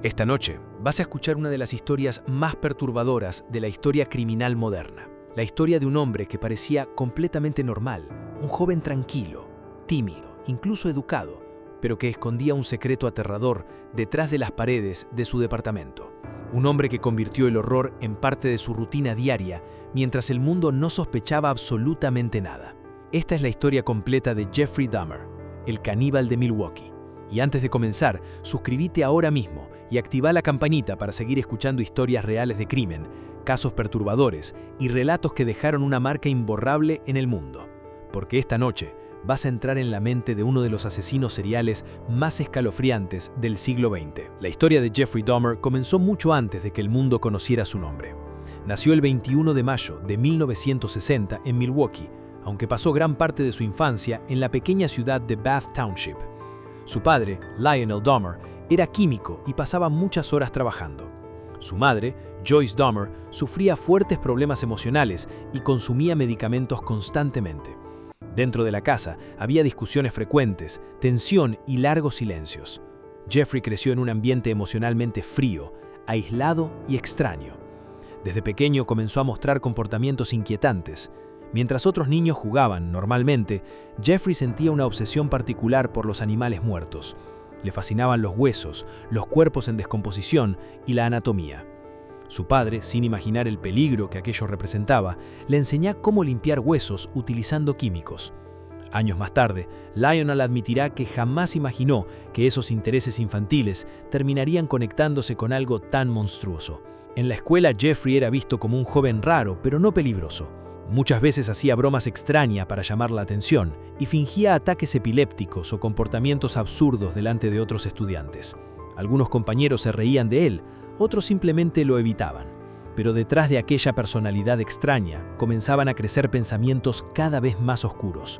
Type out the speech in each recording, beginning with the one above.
Esta noche vas a escuchar una de las historias más perturbadoras de la historia criminal moderna. La historia de un hombre que parecía completamente normal, un joven tranquilo, tímido, incluso educado, pero que escondía un secreto aterrador detrás de las paredes de su departamento. Un hombre que convirtió el horror en parte de su rutina diaria, mientras el mundo no sospechaba absolutamente nada. Esta es la historia completa de Jeffrey Dahmer, el caníbal de Milwaukee. Y antes de comenzar, suscríbete ahora mismo y activa la campanita para seguir escuchando historias reales de crimen, casos perturbadores y relatos que dejaron una marca imborrable en el mundo. Porque esta noche vas a entrar en la mente de uno de los asesinos seriales más escalofriantes del siglo XX. La historia de Jeffrey Dahmer comenzó mucho antes de que el mundo conociera su nombre. Nació el 21 de mayo de 1960 en Milwaukee, aunque pasó gran parte de su infancia en la pequeña ciudad de Bath Township. Su padre, Lionel Dahmer, era químico y pasaba muchas horas trabajando. Su madre, Joyce Dahmer, sufría fuertes problemas emocionales y consumía medicamentos constantemente. Dentro de la casa había discusiones frecuentes, tensión y largos silencios. Jeffrey creció en un ambiente emocionalmente frío, aislado y extraño. Desde pequeño comenzó a mostrar comportamientos inquietantes. Mientras otros niños jugaban normalmente, Jeffrey sentía una obsesión particular por los animales muertos. Le fascinaban los huesos, los cuerpos en descomposición y la anatomía. Su padre, sin imaginar el peligro que aquello representaba, le enseñó cómo limpiar huesos utilizando químicos. Años más tarde, Lionel admitirá que jamás imaginó que esos intereses infantiles terminarían conectándose con algo tan monstruoso. En la escuela, Jeffrey era visto como un joven raro, pero no peligroso. Muchas veces hacía bromas extrañas para llamar la atención y fingía ataques epilépticos o comportamientos absurdos delante de otros estudiantes. Algunos compañeros se reían de él, otros simplemente lo evitaban. Pero detrás de aquella personalidad extraña comenzaban a crecer pensamientos cada vez más oscuros.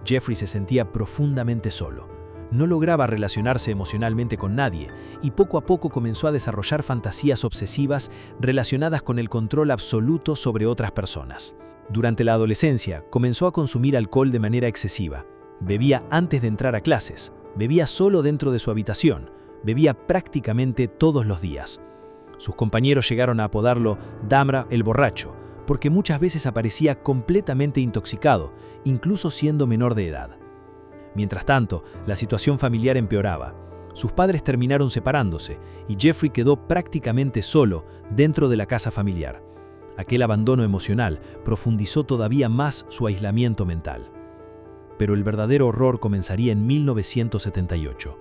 Jeffrey se sentía profundamente solo. No lograba relacionarse emocionalmente con nadie y poco a poco comenzó a desarrollar fantasías obsesivas relacionadas con el control absoluto sobre otras personas. Durante la adolescencia, comenzó a consumir alcohol de manera excesiva. Bebía antes de entrar a clases, bebía solo dentro de su habitación, bebía prácticamente todos los días. Sus compañeros llegaron a apodarlo Dahmer el borracho, porque muchas veces aparecía completamente intoxicado, incluso siendo menor de edad. Mientras tanto, la situación familiar empeoraba. Sus padres terminaron separándose y Jeffrey quedó prácticamente solo dentro de la casa familiar. Aquel abandono emocional profundizó todavía más su aislamiento mental. Pero el verdadero horror comenzaría en 1978.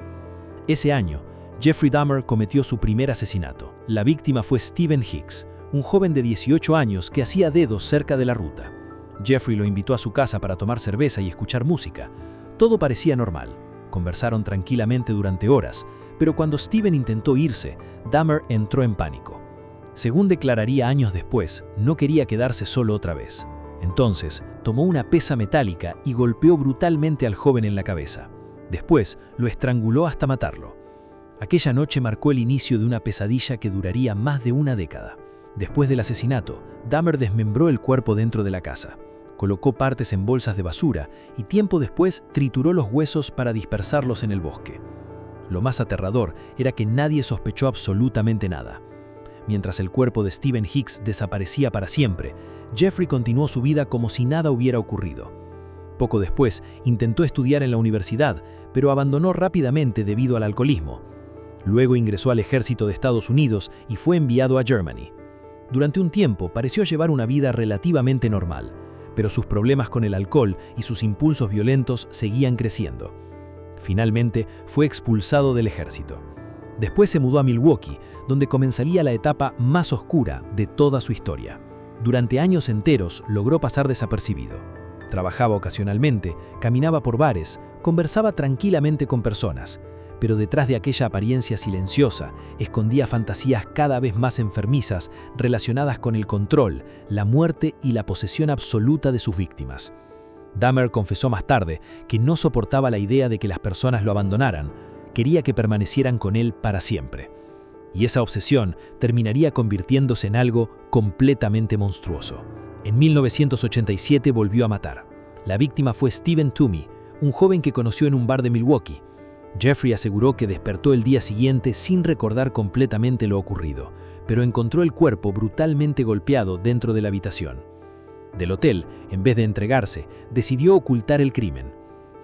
Ese año, Jeffrey Dahmer cometió su primer asesinato. La víctima fue Stephen Hicks, un joven de 18 años que hacía dedos cerca de la ruta. Jeffrey lo invitó a su casa para tomar cerveza y escuchar música. Todo parecía normal. Conversaron tranquilamente durante horas, pero cuando Stephen intentó irse, Dahmer entró en pánico. Según declararía años después, no quería quedarse solo otra vez. Entonces, tomó una pesa metálica y golpeó brutalmente al joven en la cabeza. Después, lo estranguló hasta matarlo. Aquella noche marcó el inicio de una pesadilla que duraría más de una década. Después del asesinato, Dahmer desmembró el cuerpo dentro de la casa. Colocó partes en bolsas de basura y tiempo después trituró los huesos para dispersarlos en el bosque. Lo más aterrador era que nadie sospechó absolutamente nada. Mientras el cuerpo de Stephen Hicks desaparecía para siempre, Jeffrey continuó su vida como si nada hubiera ocurrido. Poco después, intentó estudiar en la universidad, pero abandonó rápidamente debido al alcoholismo. Luego ingresó al ejército de Estados Unidos y fue enviado a Germany. Durante un tiempo pareció llevar una vida relativamente normal, pero sus problemas con el alcohol y sus impulsos violentos seguían creciendo. Finalmente, fue expulsado del ejército. Después se mudó a Milwaukee, donde comenzaría la etapa más oscura de toda su historia. Durante años enteros logró pasar desapercibido. Trabajaba ocasionalmente, caminaba por bares, conversaba tranquilamente con personas, pero detrás de aquella apariencia silenciosa escondía fantasías cada vez más enfermizas relacionadas con el control, la muerte y la posesión absoluta de sus víctimas. Dahmer confesó más tarde que no soportaba la idea de que las personas lo abandonaran, quería que permanecieran con él para siempre. Y esa obsesión terminaría convirtiéndose en algo completamente monstruoso. En 1987 volvió a matar. La víctima fue Stephen Toomey, un joven que conoció en un bar de Milwaukee. Jeffrey aseguró que despertó el día siguiente sin recordar completamente lo ocurrido, pero encontró el cuerpo brutalmente golpeado dentro de la habitación. Del hotel, en vez de entregarse, decidió ocultar el crimen.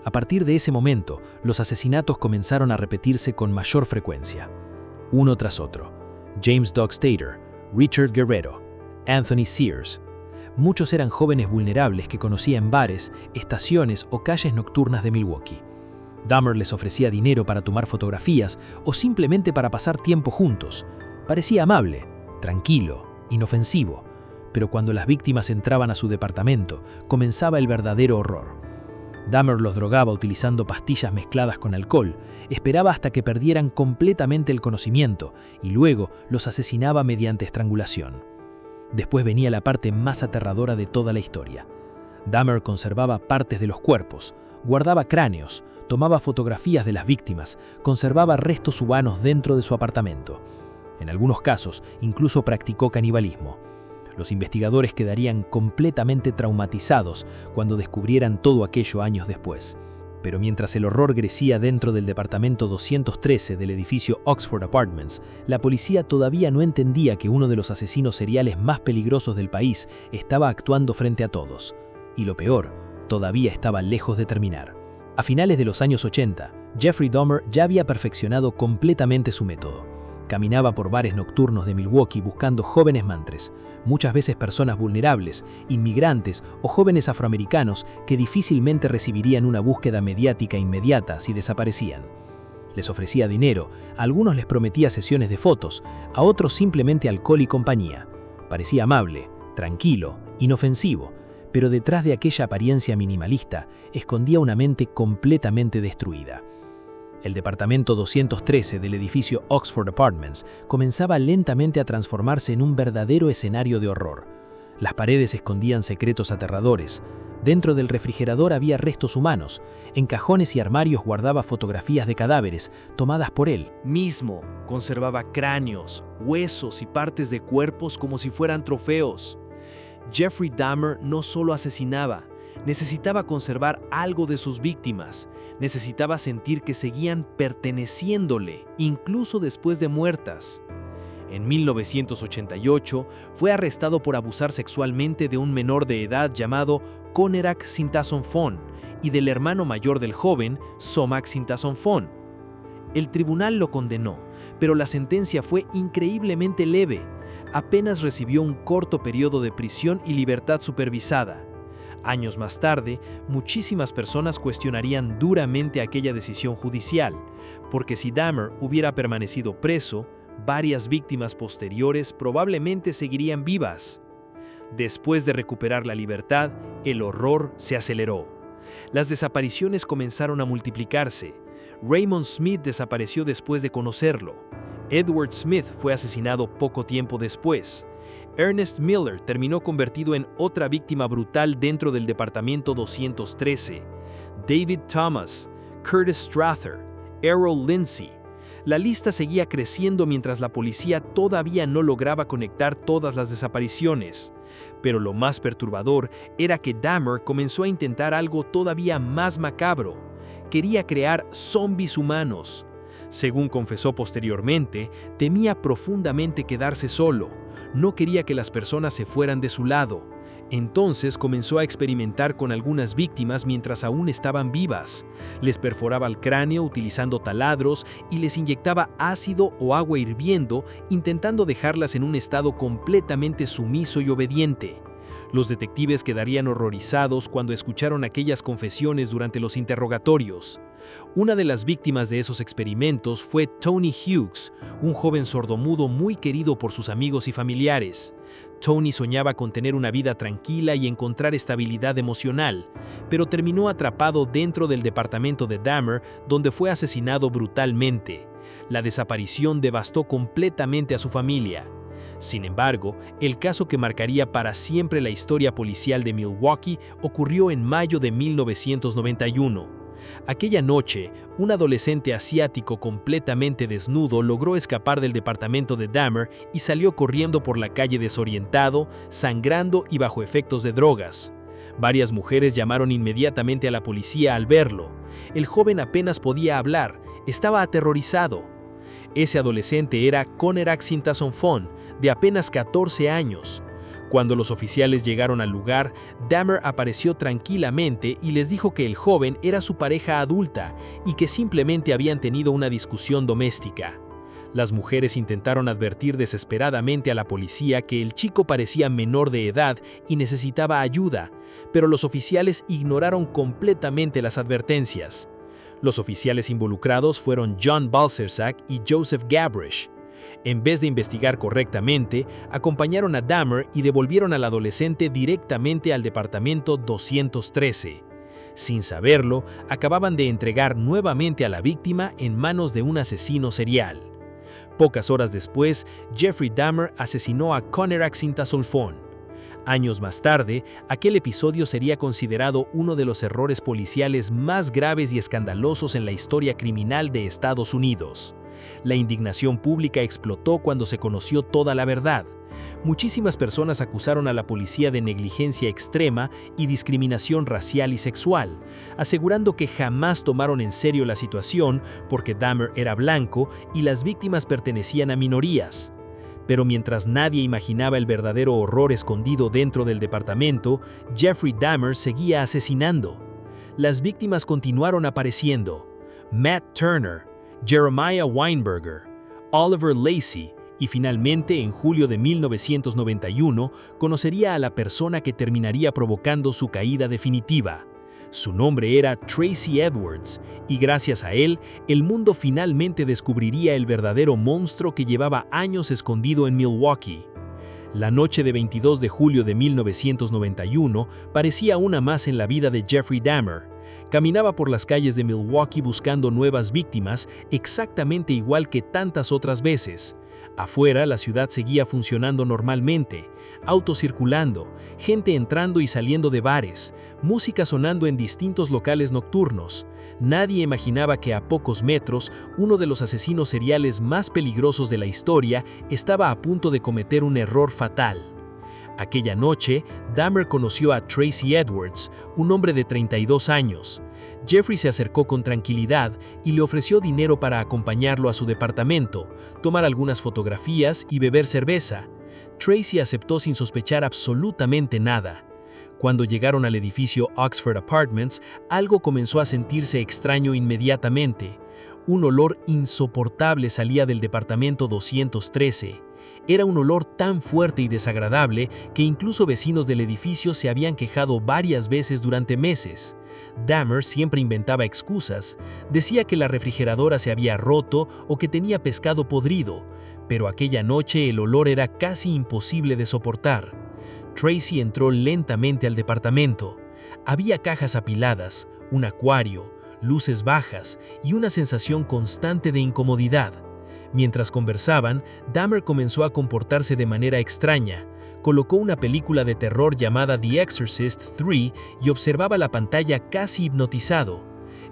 A partir de ese momento, los asesinatos comenzaron a repetirse con mayor frecuencia, uno tras otro. James Doug Stater, Richard Guerrero, Anthony Sears. Muchos eran jóvenes vulnerables que conocía en bares, estaciones o calles nocturnas de Milwaukee. Dahmer les ofrecía dinero para tomar fotografías o simplemente para pasar tiempo juntos. Parecía amable, tranquilo, inofensivo, pero cuando las víctimas entraban a su departamento, comenzaba el verdadero horror. Dahmer los drogaba utilizando pastillas mezcladas con alcohol, esperaba hasta que perdieran completamente el conocimiento y luego los asesinaba mediante estrangulación. Después venía la parte más aterradora de toda la historia. Dahmer conservaba partes de los cuerpos, guardaba cráneos, tomaba fotografías de las víctimas, conservaba restos humanos dentro de su apartamento. En algunos casos, incluso practicó canibalismo. Los investigadores quedarían completamente traumatizados cuando descubrieran todo aquello años después. Pero mientras el horror crecía dentro del departamento 213 del edificio Oxford Apartments, la policía todavía no entendía que uno de los asesinos seriales más peligrosos del país estaba actuando frente a todos. Y lo peor, todavía estaba lejos de terminar. A finales de los años 80, Jeffrey Dahmer ya había perfeccionado completamente su método. Caminaba por bares nocturnos de Milwaukee buscando jóvenes mantres, muchas veces personas vulnerables, inmigrantes o jóvenes afroamericanos que difícilmente recibirían una búsqueda mediática inmediata si desaparecían. Les ofrecía dinero, a algunos les prometía sesiones de fotos, a otros simplemente alcohol y compañía. Parecía amable, tranquilo, inofensivo, pero detrás de aquella apariencia minimalista escondía una mente completamente destruida. El departamento 213 del edificio Oxford Apartments comenzaba lentamente a transformarse en un verdadero escenario de horror. Las paredes escondían secretos aterradores. Dentro del refrigerador había restos humanos. En cajones y armarios guardaba fotografías de cadáveres tomadas por él Mismo conservaba cráneos, huesos y partes de cuerpos como si fueran trofeos. Jeffrey Dahmer no solo asesinaba, necesitaba conservar algo de sus víctimas. Necesitaba sentir que seguían perteneciéndole, incluso después de muertas. En 1988 fue arrestado por abusar sexualmente de un menor de edad llamado Conerak Sintasonphone y del hermano mayor del joven, Somak Sintasonphone. El tribunal lo condenó, pero la sentencia fue increíblemente leve. Apenas recibió un corto periodo de prisión y libertad supervisada. Años más tarde, muchísimas personas cuestionarían duramente aquella decisión judicial, porque si Dahmer hubiera permanecido preso, varias víctimas posteriores probablemente seguirían vivas. Después de recuperar la libertad, el horror se aceleró. Las desapariciones comenzaron a multiplicarse. Raymond Smith desapareció después de conocerlo. Edward Smith fue asesinado poco tiempo después. Ernest Miller terminó convertido en otra víctima brutal dentro del departamento 213. David Thomas, Curtis Strather, Errol Lindsay. La lista seguía creciendo mientras la policía todavía no lograba conectar todas las desapariciones. Pero lo más perturbador era que Dahmer comenzó a intentar algo todavía más macabro. Quería crear zombies humanos. Según confesó posteriormente, temía profundamente quedarse solo. No quería que las personas se fueran de su lado. Entonces comenzó a experimentar con algunas víctimas mientras aún estaban vivas. Les perforaba el cráneo utilizando taladros y les inyectaba ácido o agua hirviendo, intentando dejarlas en un estado completamente sumiso y obediente. Los detectives quedarían horrorizados cuando escucharon aquellas confesiones durante los interrogatorios. Una de las víctimas de esos experimentos fue Tony Hughes, un joven sordomudo muy querido por sus amigos y familiares. Tony soñaba con tener una vida tranquila y encontrar estabilidad emocional, pero terminó atrapado dentro del departamento de Dahmer, donde fue asesinado brutalmente. La desaparición devastó completamente a su familia. Sin embargo, el caso que marcaría para siempre la historia policial de Milwaukee ocurrió en mayo de 1991. Aquella noche, un adolescente asiático completamente desnudo logró escapar del departamento de Dahmer y salió corriendo por la calle desorientado, sangrando y bajo efectos de drogas. Varias mujeres llamaron inmediatamente a la policía al verlo. El joven apenas podía hablar, estaba aterrorizado. Ese adolescente era Conerak Sintasonphone, de apenas 14 años. Cuando los oficiales llegaron al lugar, Dahmer apareció tranquilamente y les dijo que el joven era su pareja adulta y que simplemente habían tenido una discusión doméstica. Las mujeres intentaron advertir desesperadamente a la policía que el chico parecía menor de edad y necesitaba ayuda, pero los oficiales ignoraron completamente las advertencias. Los oficiales involucrados fueron John Balcersac y Joseph Gabrish. En vez de investigar correctamente, acompañaron a Dahmer y devolvieron al adolescente directamente al departamento 213. Sin saberlo, acababan de entregar nuevamente a la víctima en manos de un asesino serial. Pocas horas después, Jeffrey Dahmer asesinó a Conerak Sintasonphone. Años más tarde, aquel episodio sería considerado uno de los errores policiales más graves y escandalosos en la historia criminal de Estados Unidos. La indignación pública explotó cuando se conoció toda la verdad. Muchísimas personas acusaron a la policía de negligencia extrema y discriminación racial y sexual, asegurando que jamás tomaron en serio la situación porque Dahmer era blanco y las víctimas pertenecían a minorías. Pero mientras nadie imaginaba el verdadero horror escondido dentro del departamento, Jeffrey Dahmer seguía asesinando. Las víctimas continuaron apareciendo: Matt Turner, Jeremiah Weinberger, Oliver Lacey, y finalmente, en julio de 1991, conocería a la persona que terminaría provocando su caída definitiva. Su nombre era Tracy Edwards, y gracias a él, el mundo finalmente descubriría el verdadero monstruo que llevaba años escondido en Milwaukee. La noche de 22 de julio de 1991 parecía una más en la vida de Jeffrey Dahmer. Caminaba por las calles de Milwaukee buscando nuevas víctimas, exactamente igual que tantas otras veces. Afuera, la ciudad seguía funcionando normalmente, autos circulando, gente entrando y saliendo de bares, música sonando en distintos locales nocturnos. Nadie imaginaba que a pocos metros, uno de los asesinos seriales más peligrosos de la historia estaba a punto de cometer un error fatal. Aquella noche, Dahmer conoció a Tracy Edwards, un hombre de 32 años. Jeffrey se acercó con tranquilidad y le ofreció dinero para acompañarlo a su departamento, tomar algunas fotografías y beber cerveza. Tracy aceptó sin sospechar absolutamente nada. Cuando llegaron al edificio Oxford Apartments, algo comenzó a sentirse extraño inmediatamente. Un olor insoportable salía del departamento 213. Era un olor tan fuerte y desagradable que incluso vecinos del edificio se habían quejado varias veces durante meses. Dahmer siempre inventaba excusas, decía que la refrigeradora se había roto o que tenía pescado podrido, pero aquella noche el olor era casi imposible de soportar. Tracy entró lentamente al departamento. Había cajas apiladas, un acuario, luces bajas y una sensación constante de incomodidad. Mientras conversaban, Dahmer comenzó a comportarse de manera extraña. Colocó una película de terror llamada The Exorcist 3 y observaba la pantalla casi hipnotizado.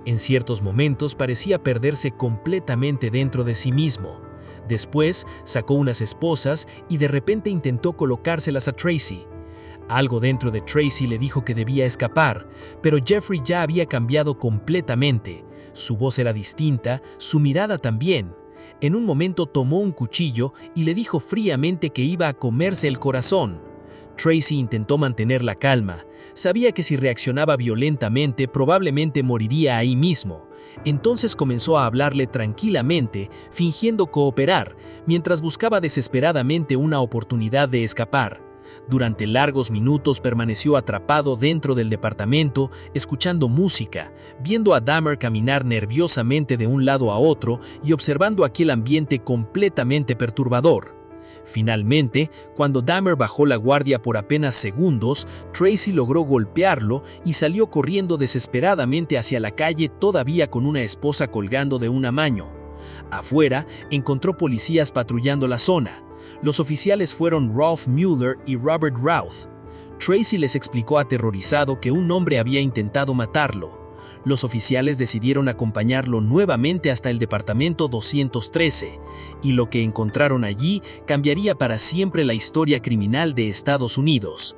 En ciertos momentos parecía perderse completamente dentro de sí mismo. Después sacó unas esposas y de repente intentó colocárselas a Tracy. Algo dentro de Tracy le dijo que debía escapar, pero Jeffrey ya había cambiado completamente. Su voz era distinta, su mirada también. En un momento tomó un cuchillo y le dijo fríamente que iba a comerse el corazón. Tracy intentó mantener la calma. Sabía que si reaccionaba violentamente probablemente moriría ahí mismo. Entonces comenzó a hablarle tranquilamente, fingiendo cooperar, mientras buscaba desesperadamente una oportunidad de escapar. Durante largos minutos permaneció atrapado dentro del departamento, escuchando música, viendo a Dahmer caminar nerviosamente de un lado a otro y observando aquel ambiente completamente perturbador. Finalmente, cuando Dahmer bajó la guardia por apenas segundos, Tracy logró golpearlo y salió corriendo desesperadamente hacia la calle, todavía con una esposa colgando de un amaño. Afuera, encontró policías patrullando la zona. Los oficiales fueron Ralph Mueller y Robert Routh. Tracy les explicó aterrorizado que un hombre había intentado matarlo. Los oficiales decidieron acompañarlo nuevamente hasta el departamento 213, y lo que encontraron allí cambiaría para siempre la historia criminal de Estados Unidos.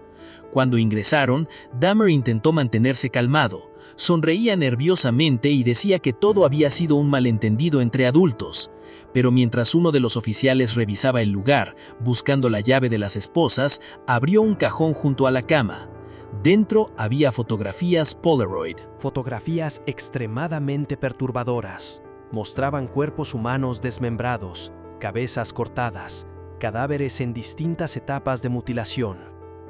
Cuando ingresaron, Dahmer intentó mantenerse calmado. sonreía nerviosamente y decía que todo había sido un malentendido entre adultos. Pero mientras uno de los oficiales revisaba el lugar, buscando la llave de las esposas, abrió un cajón junto a la cama. Dentro había fotografías Polaroid. Fotografías extremadamente perturbadoras. Mostraban cuerpos humanos desmembrados, cabezas cortadas, cadáveres en distintas etapas de mutilación.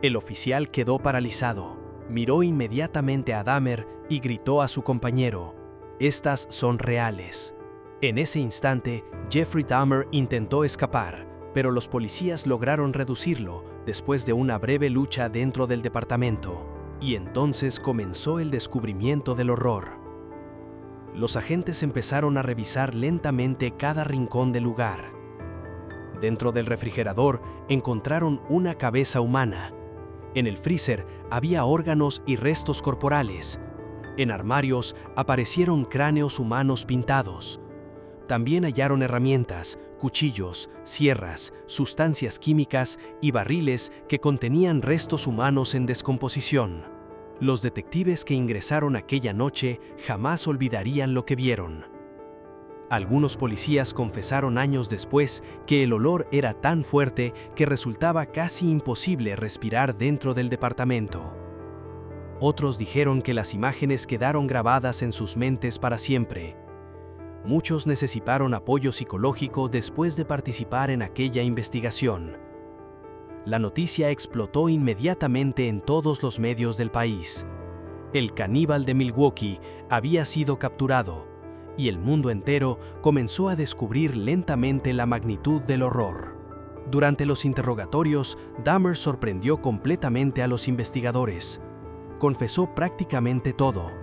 El oficial quedó paralizado. Miró inmediatamente a Dahmer y gritó a su compañero: «Estas son reales». En ese instante, Jeffrey Dahmer intentó escapar, pero los policías lograron reducirlo después de una breve lucha dentro del departamento. Y entonces comenzó el descubrimiento del horror. Los agentes empezaron a revisar lentamente cada rincón del lugar. Dentro del refrigerador encontraron una cabeza humana. En el freezer había órganos y restos corporales. En armarios aparecieron cráneos humanos pintados. También hallaron herramientas, cuchillos, sierras, sustancias químicas y barriles que contenían restos humanos en descomposición. Los detectives que ingresaron aquella noche jamás olvidarían lo que vieron. Algunos policías confesaron años después que el olor era tan fuerte que resultaba casi imposible respirar dentro del departamento. Otros dijeron que las imágenes quedaron grabadas en sus mentes para siempre. Muchos necesitaron apoyo psicológico después de participar en aquella investigación. La noticia explotó inmediatamente en todos los medios del país. El caníbal de Milwaukee había sido capturado, y el mundo entero comenzó a descubrir lentamente la magnitud del horror. Durante los interrogatorios, Dahmer sorprendió completamente a los investigadores. Confesó prácticamente todo.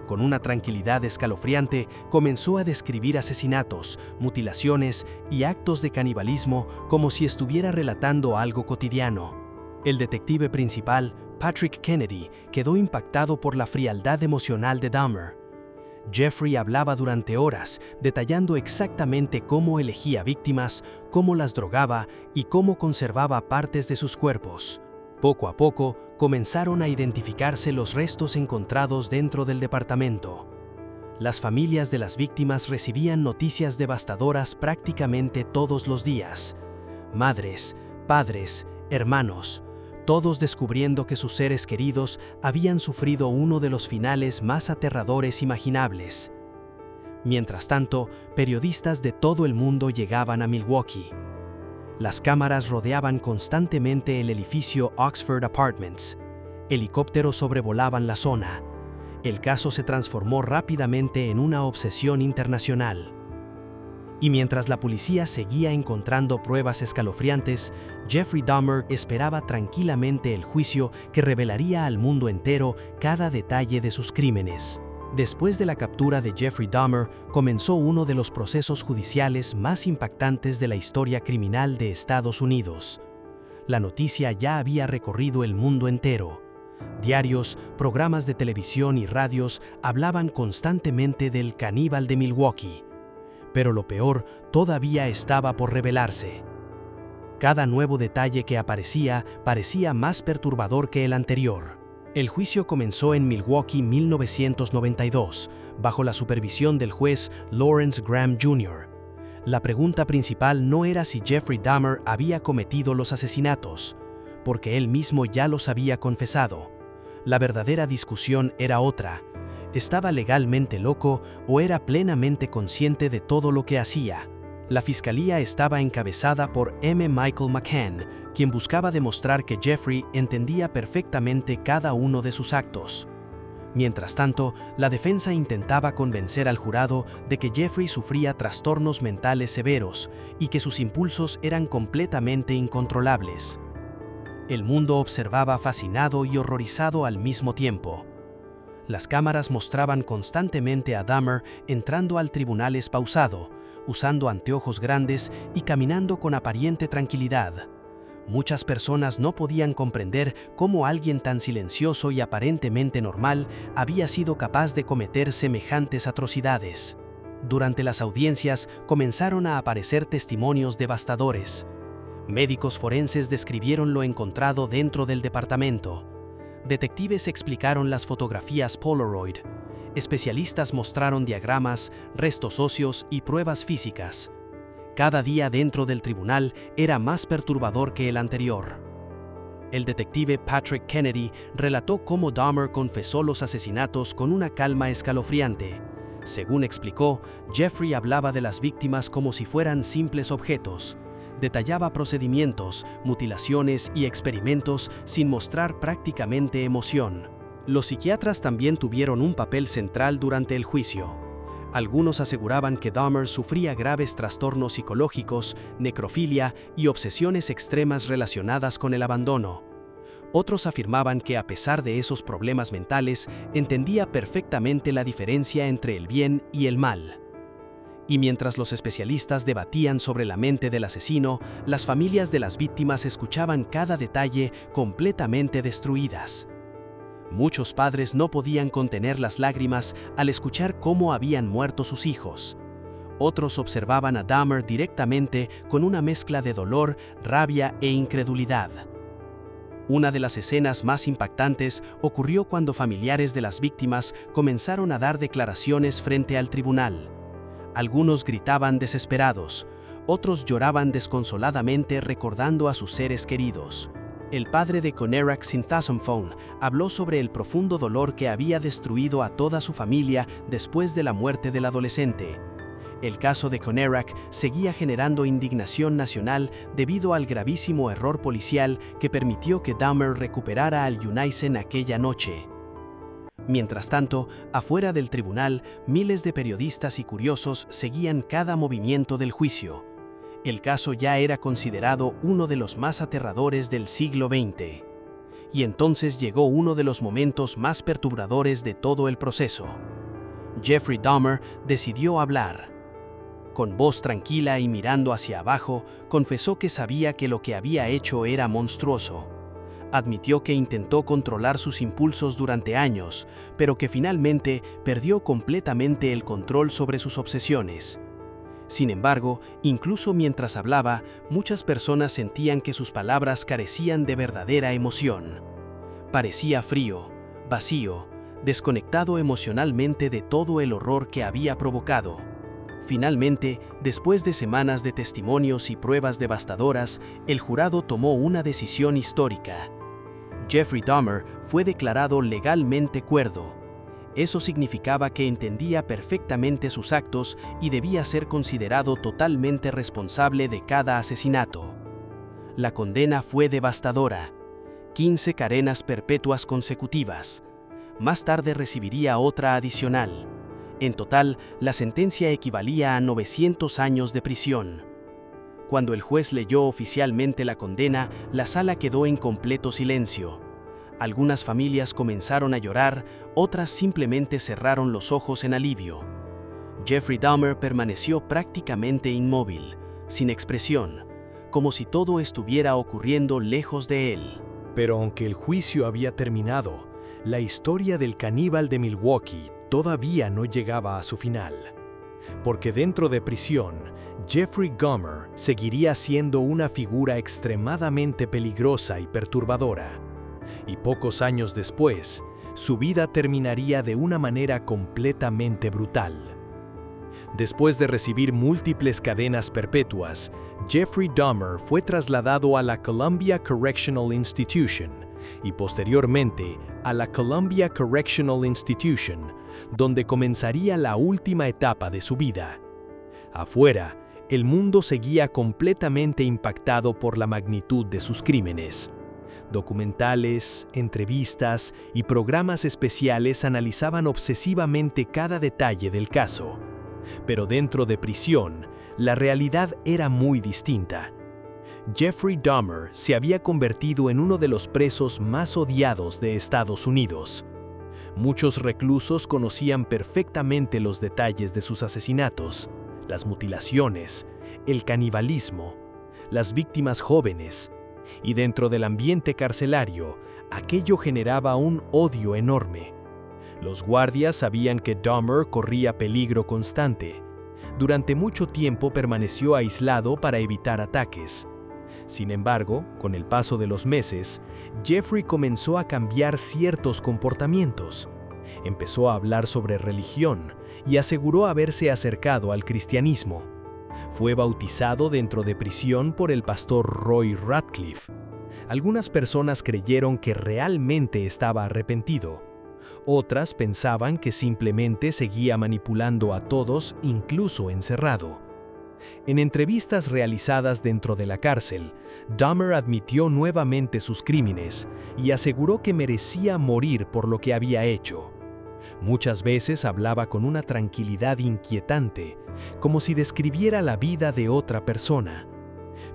Con una tranquilidad escalofriante, comenzó a describir asesinatos, mutilaciones y actos de canibalismo como si estuviera relatando algo cotidiano. El detective principal, Patrick Kennedy, quedó impactado por la frialdad emocional de Dahmer. Jeffrey hablaba durante horas, detallando exactamente cómo elegía víctimas, cómo las drogaba y cómo conservaba partes de sus cuerpos. Poco a poco, comenzaron a identificarse los restos encontrados dentro del departamento. Las familias de las víctimas recibían noticias devastadoras prácticamente todos los días. Madres, padres, hermanos, todos descubriendo que sus seres queridos habían sufrido uno de los finales más aterradores imaginables. Mientras tanto, periodistas de todo el mundo llegaban a Milwaukee. Las cámaras rodeaban constantemente el edificio Oxford Apartments. Helicópteros sobrevolaban la zona. El caso se transformó rápidamente en una obsesión internacional. Y mientras la policía seguía encontrando pruebas escalofriantes, Jeffrey Dahmer esperaba tranquilamente el juicio que revelaría al mundo entero cada detalle de sus crímenes. Después de la captura de Jeffrey Dahmer, comenzó uno de los procesos judiciales más impactantes de la historia criminal de Estados Unidos. La noticia ya había recorrido el mundo entero. Diarios, programas de televisión y radios hablaban constantemente del caníbal de Milwaukee. Pero lo peor todavía estaba por revelarse. Cada nuevo detalle que aparecía parecía más perturbador que el anterior. El juicio comenzó en Milwaukee 1992, bajo la supervisión del juez Lawrence Graham Jr. La pregunta principal no era si Jeffrey Dahmer había cometido los asesinatos, porque él mismo ya los había confesado. La verdadera discusión era otra. ¿Estaba legalmente loco o era plenamente consciente de todo lo que hacía? La fiscalía estaba encabezada por M. Michael McCann, quien buscaba demostrar que Jeffrey entendía perfectamente cada uno de sus actos. Mientras tanto, la defensa intentaba convencer al jurado de que Jeffrey sufría trastornos mentales severos y que sus impulsos eran completamente incontrolables. El mundo observaba fascinado y horrorizado al mismo tiempo. Las cámaras mostraban constantemente a Dahmer entrando al tribunal pausado, usando anteojos grandes y caminando con aparente tranquilidad. Muchas personas no podían comprender cómo alguien tan silencioso y aparentemente normal había sido capaz de cometer semejantes atrocidades. Durante las audiencias comenzaron a aparecer testimonios devastadores. Médicos forenses describieron lo encontrado dentro del departamento. Detectives explicaron las fotografías Polaroid. Especialistas mostraron diagramas, restos óseos y pruebas físicas. Cada día dentro del tribunal era más perturbador que el anterior. El detective Patrick Kennedy relató cómo Dahmer confesó los asesinatos con una calma escalofriante. Según explicó, Jeffrey hablaba de las víctimas como si fueran simples objetos. Detallaba procedimientos, mutilaciones y experimentos sin mostrar prácticamente emoción. Los psiquiatras también tuvieron un papel central durante el juicio. Algunos aseguraban que Dahmer sufría graves trastornos psicológicos, necrofilia y obsesiones extremas relacionadas con el abandono. Otros afirmaban que a pesar de esos problemas mentales, entendía perfectamente la diferencia entre el bien y el mal. Y mientras los especialistas debatían sobre la mente del asesino, las familias de las víctimas escuchaban cada detalle completamente destruidas. Muchos padres no podían contener las lágrimas al escuchar cómo habían muerto sus hijos. Otros observaban a Dahmer directamente con una mezcla de dolor, rabia e incredulidad. Una de las escenas más impactantes ocurrió cuando familiares de las víctimas comenzaron a dar declaraciones frente al tribunal. Algunos gritaban desesperados, otros lloraban desconsoladamente recordando a sus seres queridos. El padre de Conerak Sinthasomphone habló sobre el profundo dolor que había destruido a toda su familia después de la muerte del adolescente. El caso de Conerak seguía generando indignación nacional debido al gravísimo error policial que permitió que Dahmer recuperara al Unaisen aquella noche. Mientras tanto, afuera del tribunal, miles de periodistas y curiosos seguían cada movimiento del juicio. El caso ya era considerado uno de los más aterradores del siglo XX. Y entonces llegó uno de los momentos más perturbadores de todo el proceso. Jeffrey Dahmer decidió hablar. Con voz tranquila y mirando hacia abajo, confesó que sabía que lo que había hecho era monstruoso. Admitió que intentó controlar sus impulsos durante años, pero que finalmente perdió completamente el control sobre sus obsesiones. Sin embargo, incluso mientras hablaba, muchas personas sentían que sus palabras carecían de verdadera emoción. Parecía frío, vacío, desconectado emocionalmente de todo el horror que había provocado. Finalmente, después de semanas de testimonios y pruebas devastadoras, el jurado tomó una decisión histórica. Jeffrey Dahmer fue declarado legalmente cuerdo. Eso significaba que entendía perfectamente sus actos y debía ser considerado totalmente responsable de cada asesinato. La condena fue devastadora: 15 cadenas perpetuas consecutivas. Más tarde recibiría otra adicional. En total, la sentencia equivalía a 900 años de prisión. Cuando el juez leyó oficialmente la condena, la sala quedó en completo silencio. Algunas familias comenzaron a llorar, otras simplemente cerraron los ojos en alivio. Jeffrey Dahmer permaneció prácticamente inmóvil, sin expresión, como si todo estuviera ocurriendo lejos de él. Pero aunque el juicio había terminado, la historia del caníbal de Milwaukee todavía no llegaba a su final. Porque dentro de prisión, Jeffrey Dahmer seguiría siendo una figura extremadamente peligrosa y perturbadora. Y pocos años después, su vida terminaría de una manera completamente brutal. Después de recibir múltiples cadenas perpetuas, Jeffrey Dahmer fue trasladado a la Columbia Correctional Institution y posteriormente a la Columbia Correctional Institution, donde comenzaría la última etapa de su vida. Afuera, el mundo seguía completamente impactado por la magnitud de sus crímenes. Documentales, entrevistas y programas especiales analizaban obsesivamente cada detalle del caso. Pero dentro de prisión, la realidad era muy distinta. Jeffrey Dahmer se había convertido en uno de los presos más odiados de Estados Unidos. Muchos reclusos conocían perfectamente los detalles de sus asesinatos, las mutilaciones, el canibalismo, las víctimas jóvenes, y dentro del ambiente carcelario, aquello generaba un odio enorme. Los guardias sabían que Dahmer corría peligro constante. Durante mucho tiempo permaneció aislado para evitar ataques. Sin embargo, con el paso de los meses, Jeffrey comenzó a cambiar ciertos comportamientos. Empezó a hablar sobre religión y aseguró haberse acercado al cristianismo. Fue bautizado dentro de prisión por el pastor Roy Ratcliffe. Algunas personas creyeron que realmente estaba arrepentido. Otras pensaban que simplemente seguía manipulando a todos, incluso encerrado. En entrevistas realizadas dentro de la cárcel, Dahmer admitió nuevamente sus crímenes y aseguró que merecía morir por lo que había hecho. Muchas veces hablaba con una tranquilidad inquietante, como si describiera la vida de otra persona.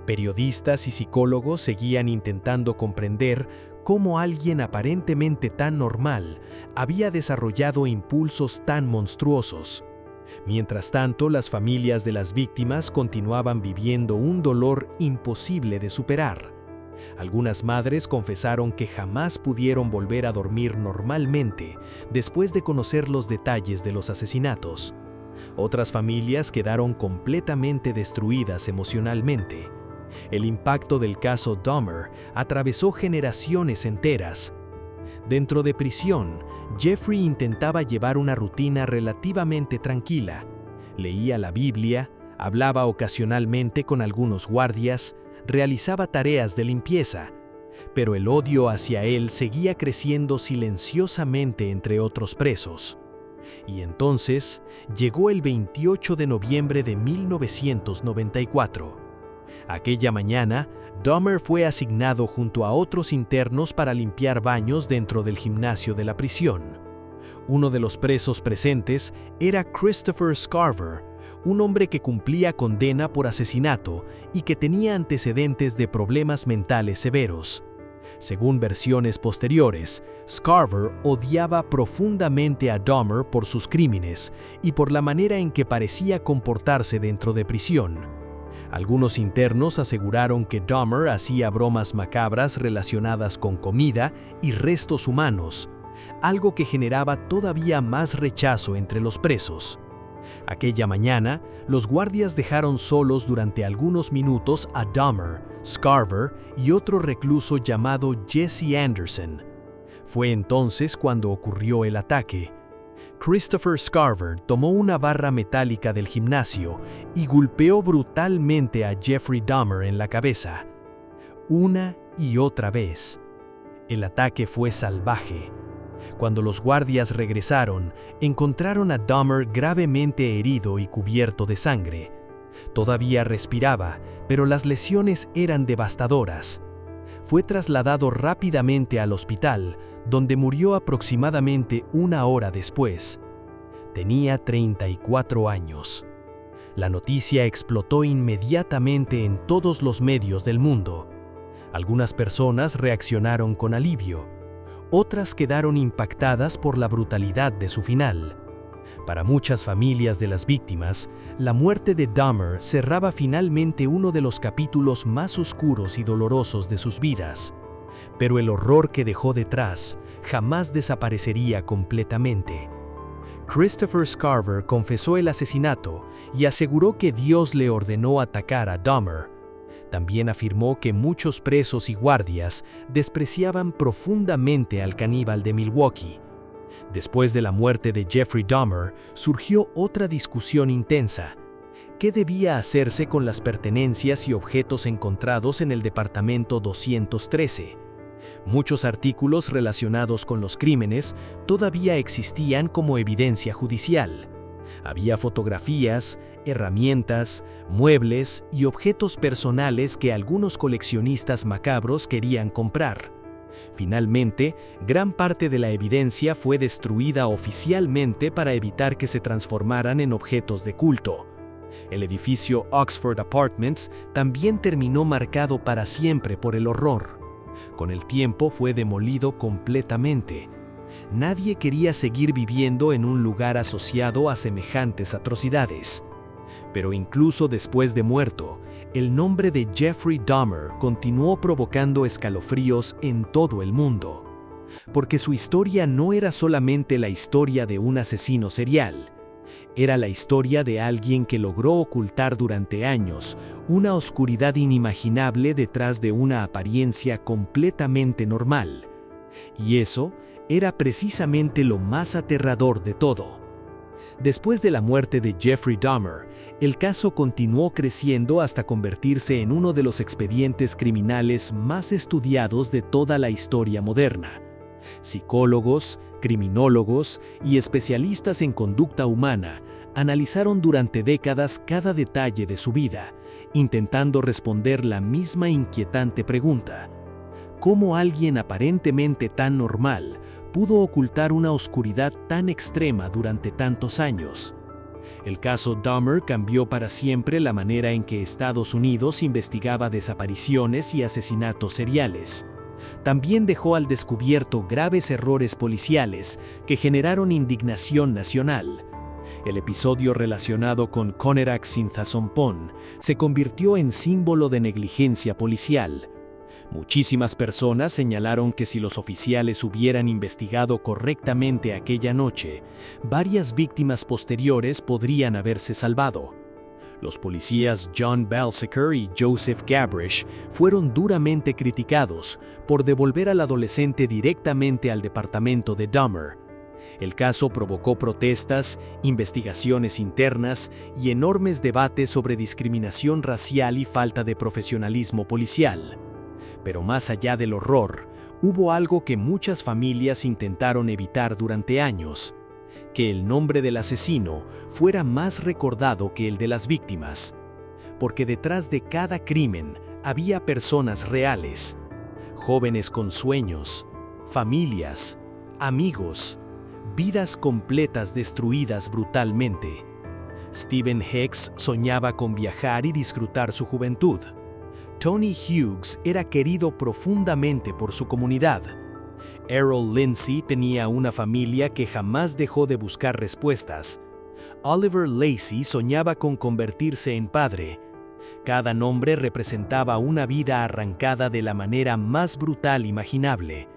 Periodistas y psicólogos seguían intentando comprender cómo alguien aparentemente tan normal había desarrollado impulsos tan monstruosos. Mientras tanto, las familias de las víctimas continuaban viviendo un dolor imposible de superar. Algunas madres confesaron que jamás pudieron volver a dormir normalmente después de conocer los detalles de los asesinatos. Otras familias quedaron completamente destruidas emocionalmente. El impacto del caso Dahmer atravesó generaciones enteras. Dentro de prisión, Jeffrey intentaba llevar una rutina relativamente tranquila. Leía la Biblia, hablaba ocasionalmente con algunos guardias, realizaba tareas de limpieza, pero el odio hacia él seguía creciendo silenciosamente entre otros presos. Y entonces llegó el 28 de noviembre de 1994. Aquella mañana, Dahmer fue asignado junto a otros internos para limpiar baños dentro del gimnasio de la prisión. Uno de los presos presentes era Christopher Scarver, un hombre que cumplía condena por asesinato y que tenía antecedentes de problemas mentales severos. Según versiones posteriores, Scarver odiaba profundamente a Dahmer por sus crímenes y por la manera en que parecía comportarse dentro de prisión. Algunos internos aseguraron que Dahmer hacía bromas macabras relacionadas con comida y restos humanos, algo que generaba todavía más rechazo entre los presos. Aquella mañana, los guardias dejaron solos durante algunos minutos a Dahmer, Scarver y otro recluso llamado Jesse Anderson. Fue entonces cuando ocurrió el ataque. Christopher Scarver tomó una barra metálica del gimnasio y golpeó brutalmente a Jeffrey Dahmer en la cabeza. Una y otra vez. El ataque fue salvaje. Cuando los guardias regresaron, encontraron a Dahmer gravemente herido y cubierto de sangre. Todavía respiraba, pero las lesiones eran devastadoras. Fue trasladado rápidamente al hospital, donde murió aproximadamente una hora después. Tenía 34 años. La noticia explotó inmediatamente en todos los medios del mundo. Algunas personas reaccionaron con alivio. Otras quedaron impactadas por la brutalidad de su final. Para muchas familias de las víctimas, la muerte de Dahmer cerraba finalmente uno de los capítulos más oscuros y dolorosos de sus vidas. Pero el horror que dejó detrás jamás desaparecería completamente. Christopher Scarver confesó el asesinato y aseguró que Dios le ordenó atacar a Dahmer. También afirmó que muchos presos y guardias despreciaban profundamente al caníbal de Milwaukee. Después de la muerte de Jeffrey Dahmer, surgió otra discusión intensa. ¿Qué debía hacerse con las pertenencias y objetos encontrados en el departamento 213? Muchos artículos relacionados con los crímenes todavía existían como evidencia judicial. Había fotografías, herramientas, muebles y objetos personales que algunos coleccionistas macabros querían comprar. Finalmente, gran parte de la evidencia fue destruida oficialmente para evitar que se transformaran en objetos de culto. El edificio Oxford Apartments también terminó marcado para siempre por el horror. Con el tiempo fue demolido completamente. Nadie quería seguir viviendo en un lugar asociado a semejantes atrocidades. Pero incluso después de muerto, el nombre de Jeffrey Dahmer continuó provocando escalofríos en todo el mundo. Porque su historia no era solamente la historia de un asesino serial. Era la historia de alguien que logró ocultar durante años una oscuridad inimaginable detrás de una apariencia completamente normal. Y eso era precisamente lo más aterrador de todo. Después de la muerte de Jeffrey Dahmer, el caso continuó creciendo hasta convertirse en uno de los expedientes criminales más estudiados de toda la historia moderna. Psicólogos, criminólogos y especialistas en conducta humana analizaron durante décadas cada detalle de su vida, intentando responder la misma inquietante pregunta: ¿cómo alguien aparentemente tan normal pudo ocultar una oscuridad tan extrema durante tantos años? El caso Dahmer cambió para siempre la manera en que Estados Unidos investigaba desapariciones y asesinatos seriales. También dejó al descubierto graves errores policiales que generaron indignación nacional. El episodio relacionado con Conerac Sinthasomphone se convirtió en símbolo de negligencia policial. Muchísimas personas señalaron que si los oficiales hubieran investigado correctamente aquella noche, varias víctimas posteriores podrían haberse salvado. Los policías John Balsiker y Joseph Gabrish fueron duramente criticados por devolver al adolescente directamente al departamento de Dahmer. El caso provocó protestas, investigaciones internas y enormes debates sobre discriminación racial y falta de profesionalismo policial. Pero más allá del horror, hubo algo que muchas familias intentaron evitar durante años: que el nombre del asesino fuera más recordado que el de las víctimas. Porque detrás de cada crimen había personas reales, jóvenes con sueños, familias, amigos, vidas completas destruidas brutalmente. Stephen Hicks soñaba con viajar y disfrutar su juventud. Tony Hughes era querido profundamente por su comunidad. Errol Lindsay tenía una familia que jamás dejó de buscar respuestas. Oliver Lacey soñaba con convertirse en padre. Cada nombre representaba una vida arrancada de la manera más brutal imaginable.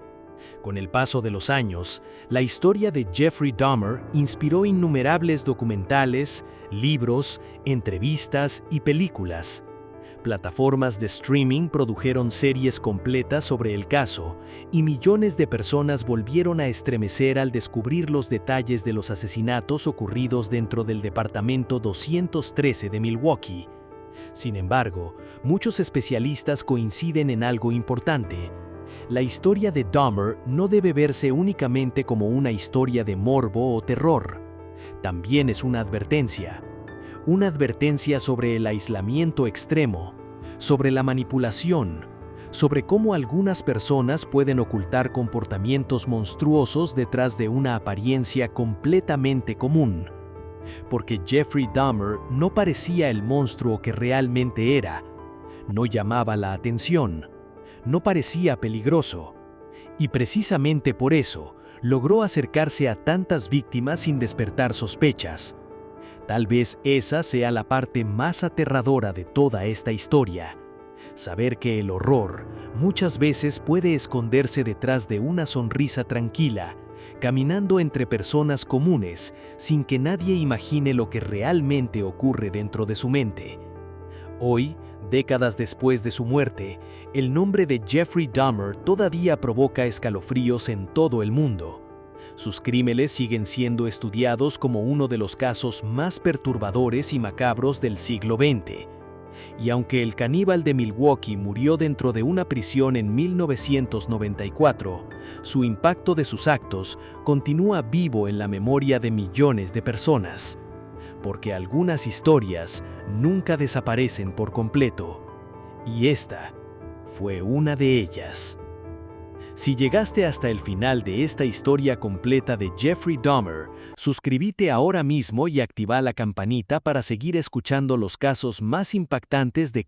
Con el paso de los años, la historia de Jeffrey Dahmer inspiró innumerables documentales, libros, entrevistas y películas. Plataformas de streaming produjeron series completas sobre el caso, y millones de personas volvieron a estremecer al descubrir los detalles de los asesinatos ocurridos dentro del Departamento 213 de Milwaukee. Sin embargo, muchos especialistas coinciden en algo importante. La historia de Dahmer no debe verse únicamente como una historia de morbo o terror. También es una advertencia. Una advertencia sobre el aislamiento extremo, sobre la manipulación, sobre cómo algunas personas pueden ocultar comportamientos monstruosos detrás de una apariencia completamente común. Porque Jeffrey Dahmer no parecía el monstruo que realmente era, no llamaba la atención, no parecía peligroso, y precisamente por eso logró acercarse a tantas víctimas sin despertar sospechas. Tal vez esa sea la parte más aterradora de toda esta historia: saber que el horror muchas veces puede esconderse detrás de una sonrisa tranquila, caminando entre personas comunes sin que nadie imagine lo que realmente ocurre dentro de su mente. Hoy, décadas después de su muerte, el nombre de Jeffrey Dahmer todavía provoca escalofríos en todo el mundo. Sus crímenes siguen siendo estudiados como uno de los casos más perturbadores y macabros del siglo XX. Y aunque el caníbal de Milwaukee murió dentro de una prisión en 1994, su impacto de sus actos continúa vivo en la memoria de millones de personas. Porque algunas historias nunca desaparecen por completo. Y esta fue una de ellas. Si llegaste hasta el final de esta historia completa de Jeffrey Dahmer, suscríbete ahora mismo y activa la campanita para seguir escuchando los casos más impactantes de